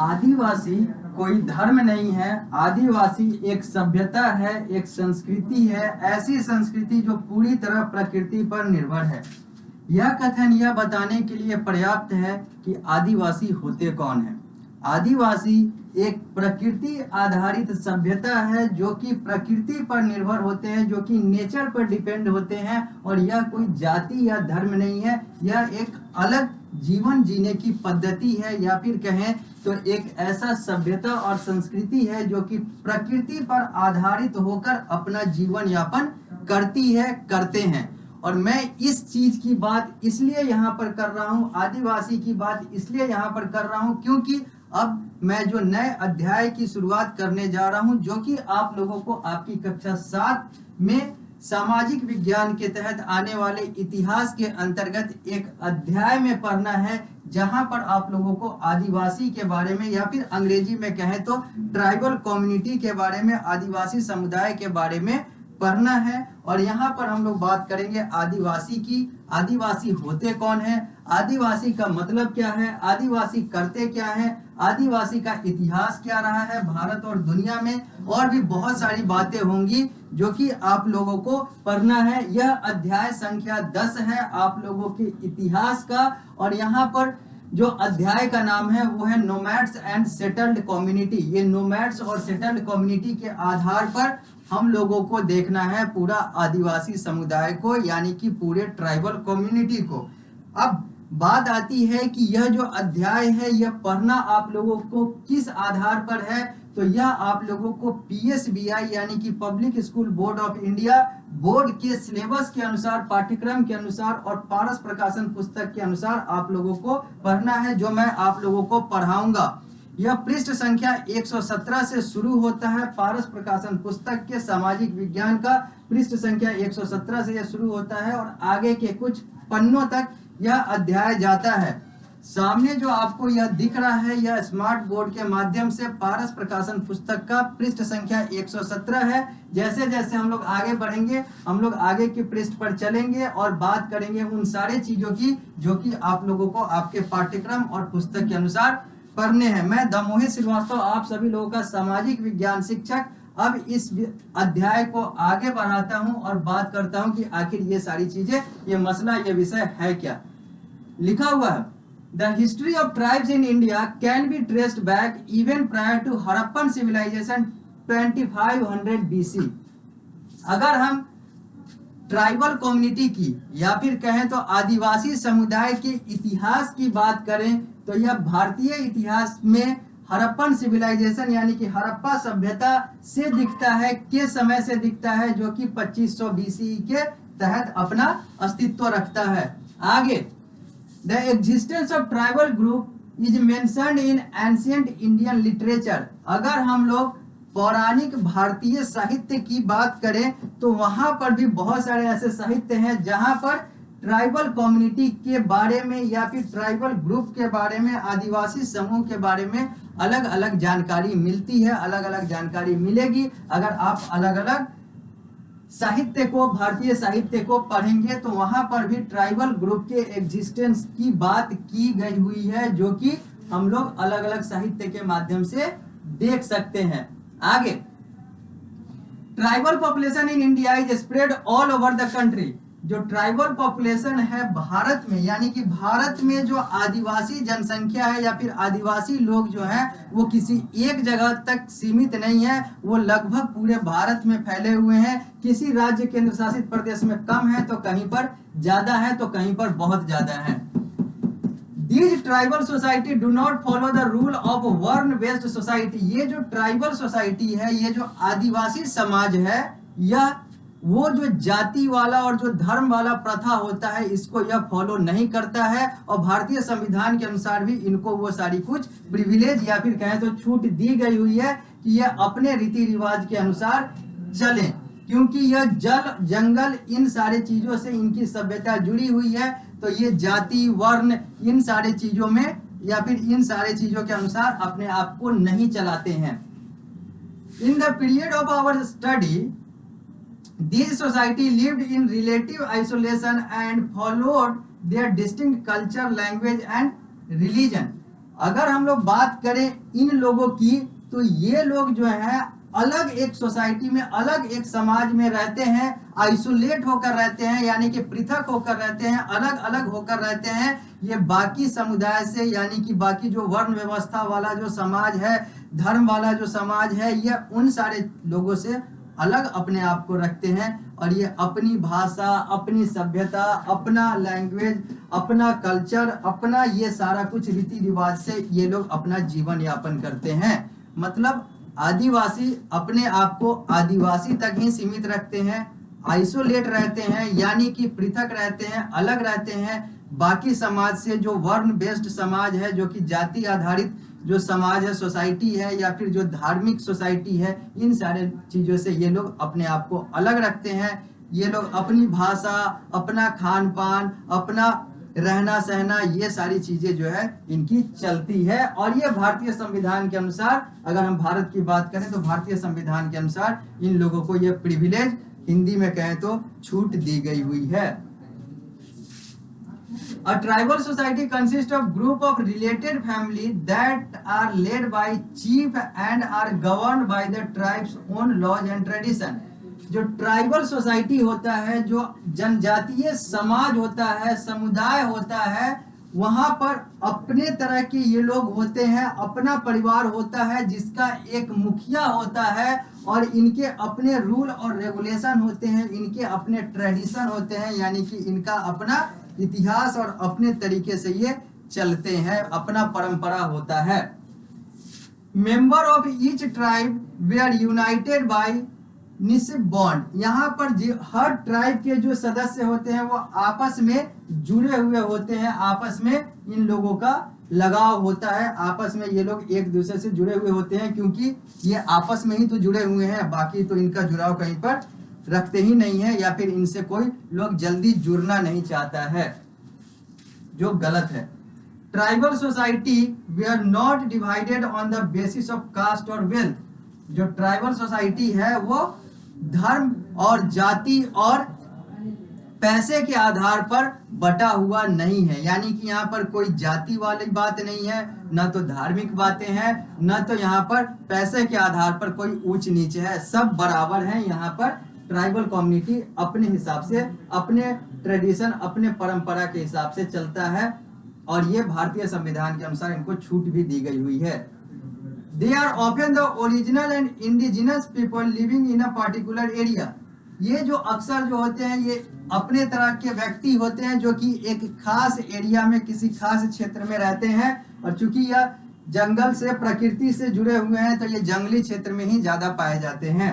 आदिवासी कोई धर्म नहीं है। आदिवासी एक सभ्यता है, एक संस्कृति है, ऐसी संस्कृति जो पूरी तरह प्रकृति पर निर्भर है। यह कथन यह बताने के लिए पर्याप्त है कि आदिवासी होते कौन है। आदिवासी एक प्रकृति आधारित सभ्यता है जो कि प्रकृति पर निर्भर होते हैं, जो कि नेचर पर डिपेंड होते हैं, और यह कोई जाति या धर्म नहीं है। यह एक अलग जीवन जीने की पद्धति है, या फिर कहें तो एक ऐसा सभ्यता और संस्कृति है जो कि प्रकृति पर आधारित होकर अपना जीवन यापन करती है, करते हैं। और मैं इस चीज की बात इसलिए यहाँ पर कर रहा हूँ, आदिवासी की बात इसलिए यहाँ पर कर रहा हूँ क्योंकि अब मैं जो नए अध्याय की शुरुआत करने जा रहा हूँ, जो कि आप लोगों को आपकी कक्षा 7 में सामाजिक विज्ञान के तहत आने वाले इतिहास के अंतर्गत एक अध्याय में पढ़ना है, जहां पर आप लोगों को आदिवासी के बारे में, या फिर अंग्रेजी में कहें तो ट्राइबल कम्युनिटी के बारे में, आदिवासी समुदाय के बारे में पढ़ना है। और यहाँ पर हम लोग बात करेंगे आदिवासी की। आदिवासी होते कौन है, आदिवासी का मतलब क्या है, आदिवासी करते क्या है, आदिवासी का इतिहास क्या रहा है भारत और दुनिया में, और भी बहुत सारी बातें होंगी जो कि आप लोगों को पढ़ना है। यह अध्याय संख्या 10 है आप लोगों के इतिहास का। और यहाँ पर जो अध्याय का नाम है वो है नोमैड्स एंड सेटल्ड कम्युनिटी। ये नोमैड्स और सेटल्ड कम्युनिटी के आधार पर हम लोगों को देखना है पूरा आदिवासी समुदाय को, यानी कि पूरे ट्राइबल कम्युनिटी को। अब बात आती है कि यह जो अध्याय है यह पढ़ना आप लोगों को किस आधार पर है, तो यह आप लोगों को PSBI यानी कि public school board of India board के सिलेबस के अनुसार, पाठ्यक्रम के अनुसार और पारस प्रकाशन पुस्तक के अनुसार आप लोगों को पढ़ना है, जो मैं आप लोगों को पढ़ाऊंगा। यह पृष्ठ संख्या 117 से शुरू होता है। पारस प्रकाशन पुस्तक के सामाजिक विज्ञान का पृष्ठ संख्या 117 से यह शुरू होता है और आगे के कुछ पन्नों तक यह अध्याय जाता है। सामने जो आपको यह दिख रहा है यह स्मार्ट बोर्ड के माध्यम से पारस प्रकाशन पुस्तक का पृष्ठ संख्या 117 है। जैसे जैसे हम लोग आगे बढ़ेंगे हम लोग आगे के पृष्ठ पर चलेंगे और बात करेंगे उन सारे चीजों की जो कि आप लोगों को आपके पाठ्यक्रम और पुस्तक के अनुसार पढ़ने हैं। मैं दमोही श्रीवास्तव आप सभी लोगों का सामाजिक विज्ञान शिक्षक अब इस अध्याय को आगे बढ़ाता हूं और बात करता हूं कि आखिर ये सारी चीजें, ये मसला, ये विषय है क्या। लिखा हुआ है the history of tribes in India can be traced back even prior to Harappan civilization 2500 BC। अगर हम ट्राइबल कम्युनिटी की या फिर कहें तो आदिवासी समुदाय के इतिहास की बात करें तो यह भारतीय इतिहास में हड़प्पन सिविलाइजेशन यानी कि हड़प्पा सभ्यता से दिखता है, के समय से दिखता है, जो कि 2500 BC के तहत अपना अस्तित्व रखता है। आगे the existence of tribal group is mentioned in ancient Indian literature. अगर हम लोग पौराणिक भारतीय साहित्य की बात करें तो वहां पर भी बहुत सारे ऐसे साहित्य हैं जहां पर ट्राइबल कम्युनिटी के बारे में या फिर ट्राइबल ग्रुप के बारे में, आदिवासी समूह के बारे में अलग अलग जानकारी मिलती है, अलग अलग जानकारी मिलेगी। अगर आप अलग अलग साहित्य को, भारतीय साहित्य को पढ़ेंगे तो वहां पर भी ट्राइबल ग्रुप के एग्जिस्टेंस की बात की गई हुई है, जो कि हम लोग अलग अलग साहित्य के माध्यम से देख सकते हैं। आगे tribal population in India is spread all over the country. जो ट्राइबल पॉपुलेशन है भारत में, यानी कि भारत में जो आदिवासी जनसंख्या है या फिर आदिवासी लोग जो हैं वो किसी एक जगह तक सीमित नहीं है, वो लगभग पूरे भारत में फैले हुए हैं। किसी राज्य केंद्र शासित प्रदेश में कम है तो कहीं पर ज्यादा है तो कहीं पर बहुत ज्यादा है। These tribal society do not follow the rule of wर्ण based society। ये जो ट्राइबल सोसाइटी है, ये जो आदिवासी समाज है, यह वो जो जाति वाला और जो धर्म वाला प्रथा होता है इसको यह फॉलो नहीं करता है। और भारतीय संविधान के अनुसार भी इनको वो सारी कुछ प्रिविलेज या फिर कहें तो छूट दी गई हुई है कि यह अपने रीति रिवाज के अनुसार चलें, क्योंकि यह जल जंगल इन सारे चीजों से इनकी सभ्यता जुड़ी हुई है। तो ये जाति वर्ण इन सारे चीजों में या फिर इन सारे चीजों के अनुसार अपने आप को नहीं चलाते हैं। In the period of our study this society lived in relative isolation and followed their distinct culture, language and religion. अगर हम लोग बात करें इन लोगों की, तो ये लोग जो है अलग एक सोसाइटी में, अलग एक समाज में रहते हैं, आइसोलेट होकर रहते हैं, यानी कि पृथक होकर रहते हैं, अलग अलग होकर रहते हैं। ये बाकी समुदाय से, यानी कि बाकी जो वर्ण व्यवस्था वाला जो समाज है, धर्म वाला जो समाज है, ये उन सारे लोगों से अलग अपने आप को रखते हैं। और ये अपनी भाषा, अपनी सभ्यता, अपना लैंग्वेज, अपना कल्चर, अपना ये सारा कुछ रीति रिवाज से ये लोग अपना जीवन यापन करते हैं। मतलब आदिवासी अपने आप को आदिवासी तक ही सीमित रखते हैं, आइसोलेट रहते हैं, यानी कि पृथक रहते हैं, अलग रहते हैं बाकी समाज से। जो वर्ण बेस्ड समाज है, जो कि जाति आधारित जो समाज है, सोसाइटी है, या फिर जो धार्मिक सोसाइटी है, इन सारे चीजों से ये लोग अपने आप को अलग रखते हैं। ये लोग अपनी भाषा, अपना खान पान, अपना रहना सहना, ये सारी चीजें जो है इनकी चलती है। और ये भारतीय संविधान के अनुसार, अगर हम भारत की बात करें तो भारतीय संविधान के अनुसार इन लोगों को ये प्रिविलेज, हिंदी में कहें तो छूट दी गई हुई है। A tribal society consists of group of related family that are led by chief and are governed by the tribe's own laws and tradition। जो ट्राइबल सोसाइटी होता है, जो जनजातीय समाज होता है, समुदाय होता है, वहां पर अपने तरह के ये लोग होते हैं, अपना परिवार होता है जिसका एक मुखिया होता है, और इनके अपने रूल और रेगुलेशन होते हैं, इनके अपने ट्रेडिशन होते हैं, यानी कि इनका अपना इतिहास और अपने तरीके से ये चलते हैं, अपना परंपरा होता है। Member of each tribe they are united by kinship bond. यहाँ पर हर ट्राइब के जो सदस्य होते हैं वो आपस में जुड़े हुए होते हैं, आपस में इन लोगों का लगाव होता है, आपस में ये लोग एक दूसरे से जुड़े हुए होते हैं, क्योंकि ये आपस में ही तो जुड़े हुए हैं, बाकी तो इनका जुड़ाव कहीं पर रखते ही नहीं है, या फिर इनसे कोई लोग जल्दी जुड़ना नहीं चाहता है, जो गलत है। Tribal society we are not divided on the basis of caste और वेल्थ। जो ट्राइबल सोसाइटी है वो धर्म और जाति और पैसे के आधार पर बटा हुआ नहीं है, यानी कि यहाँ पर कोई जाति वाली बात नहीं है, न तो धार्मिक बातें हैं, न तो यहाँ पर पैसे के आधार पर कोई ऊंच नीच है, सब बराबर हैं। यहाँ पर ट्राइबल कम्युनिटी अपने हिसाब से, अपने ट्रेडिशन, अपने परंपरा के हिसाब से चलता है, और ये भारतीय संविधान के अनुसार इनको छूट भी दी गई हुई है। They are often the original and indigenous people living in a particular area। ये जो अक्सर जो होते हैं ये अपने तरह के व्यक्ति होते हैं, जो कि एक खास एरिया में, किसी खास क्षेत्र में रहते हैं, और चूंकि यह जंगल से, प्रकृति से जुड़े हुए हैं, तो ये जंगली क्षेत्र में ही ज्यादा पाए जाते हैं।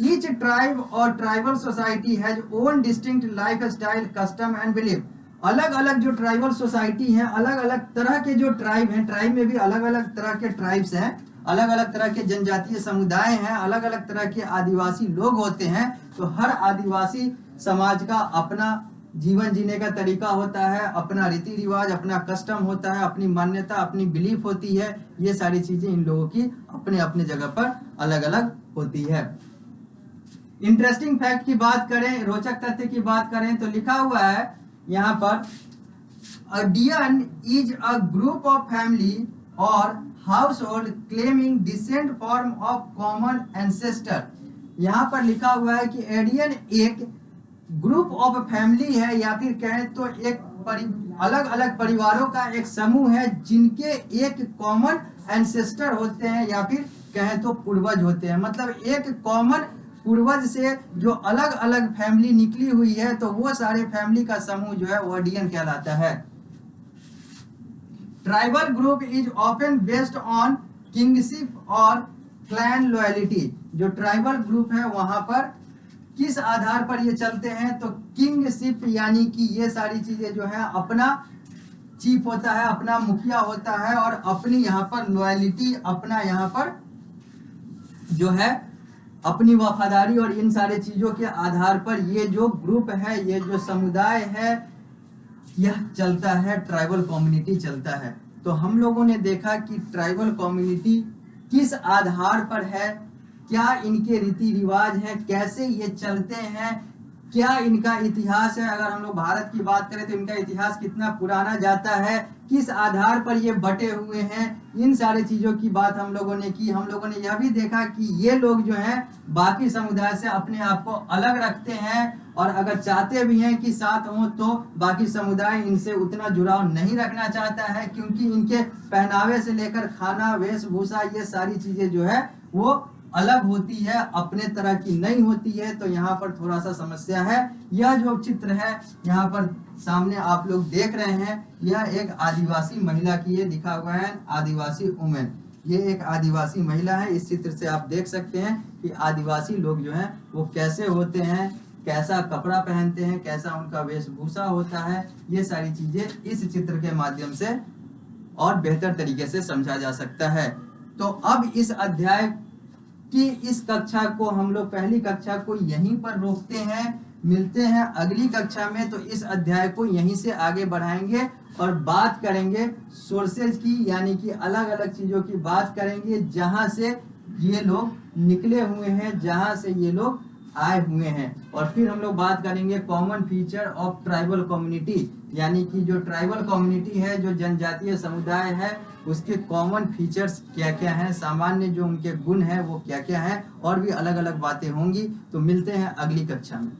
Each tribe और tribal society has own distinct life style, custom and belief. अलग अलग जो ट्राइबल सोसाइटी हैं, अलग अलग तरह के जो ट्राइब हैं, ट्राइब में भी अलग अलग तरह के ट्राइब्स हैं, अलग अलग तरह के जनजातीय समुदाय हैं, अलग अलग तरह के आदिवासी लोग होते हैं। तो हर आदिवासी समाज का अपना जीवन जीने का तरीका होता है, अपना रीति रिवाज, अपना कस्टम होता है, अपनी मान्यता, अपनी बिलीफ होती है। ये सारी चीजें इन लोगों की अपने अपने जगह पर अलग अलग होती है। इंटरेस्टिंग फैक्ट की बात करें, रोचक तथ्य की बात करें, तो लिखा हुआ है यहाँ पर, a Dian is a group of family or household claiming descent from of common ancestor। यहाँ पर लिखा हुआ है कि एडियन एक ग्रुप ऑफ फैमिली है, या फिर कहें तो एक अलग अलग परिवारों का एक समूह है, जिनके एक कॉमन एंसेस्टर होते हैं, या फिर कहें तो पूर्वज होते हैं। मतलब एक कॉमन पूर्वज से जो अलग अलग फैमिली निकली हुई है, तो वो सारे फैमिली का समूह जो है वो एडियन कहलाता है। Tribal group is often based on kingship और क्लैन लॉयलिटी। जो ट्राइबल ग्रुप है वहां पर किस आधार पर ये चलते हैं, तो किंगशिप, यानी कि ये सारी चीजें जो है अपना चीफ होता है, अपना मुखिया होता है, और अपनी यहाँ पर लॉयलिटी, अपना यहाँ पर जो है अपनी वफादारी, और इन सारे चीजों के आधार पर ये जो ग्रुप है, ये जो समुदाय है, यह चलता है, ट्राइबल कम्युनिटी चलता है। तो हम लोगों ने देखा कि ट्राइबल कम्युनिटी किस आधार पर है, क्या इनके रीति रिवाज हैं, कैसे ये चलते हैं, क्या इनका इतिहास है। अगर हम लोग भारत की बात करें तो इनका इतिहास कितना पुराना जाता है, किस आधार पर ये बटे हुए हैं, इन सारी चीजों की बात हम लोगों ने की। हम लोगों ने यह भी देखा कि ये लोग जो हैं बाकी समुदाय से अपने आप को अलग रखते हैं, और अगर चाहते भी हैं कि साथ हो तो बाकी समुदाय इनसे उतना जुड़ाव नहीं रखना चाहता है, क्योंकि इनके पहनावे से लेकर खाना, वेशभूषा, ये सारी चीजें जो है वो अलग होती है, अपने तरह की नहीं होती है। तो यहाँ पर थोड़ा सा समस्या है। यह जो चित्र है यहाँ पर सामने आप लोग देख रहे हैं, यह एक आदिवासी महिला की ये लिखा हुआ है, आदिवासी वुमेन। ये एक आदिवासी महिला है। इस चित्र से आप देख सकते हैं कि आदिवासी लोग जो हैं वो कैसे होते हैं, कैसा कपड़ा पहनते हैं, कैसा उनका वेशभूषा होता है। ये सारी चीजें इस चित्र के माध्यम से और बेहतर तरीके से समझा जा सकता है। तो अब इस अध्याय कि इस कक्षा को हम लोग, पहली कक्षा को यहीं पर रोकते हैं। मिलते हैं अगली कक्षा में, तो इस अध्याय को यहीं से आगे बढ़ाएंगे और बात करेंगे सोर्सेज की, यानी कि अलग अलग चीजों की बात करेंगे जहां से ये लोग निकले हुए हैं, जहां से ये लोग आए हुए हैं। और फिर हम लोग बात करेंगे common feature of tribal community, यानी कि जो ट्राइबल कम्युनिटी है, जो जनजातीय समुदाय है, उसके कॉमन फीचर्स क्या क्या हैं, सामान्य जो उनके गुण हैं वो क्या क्या हैं, और भी अलग अलग बातें होंगी। तो मिलते हैं अगली कक्षा में।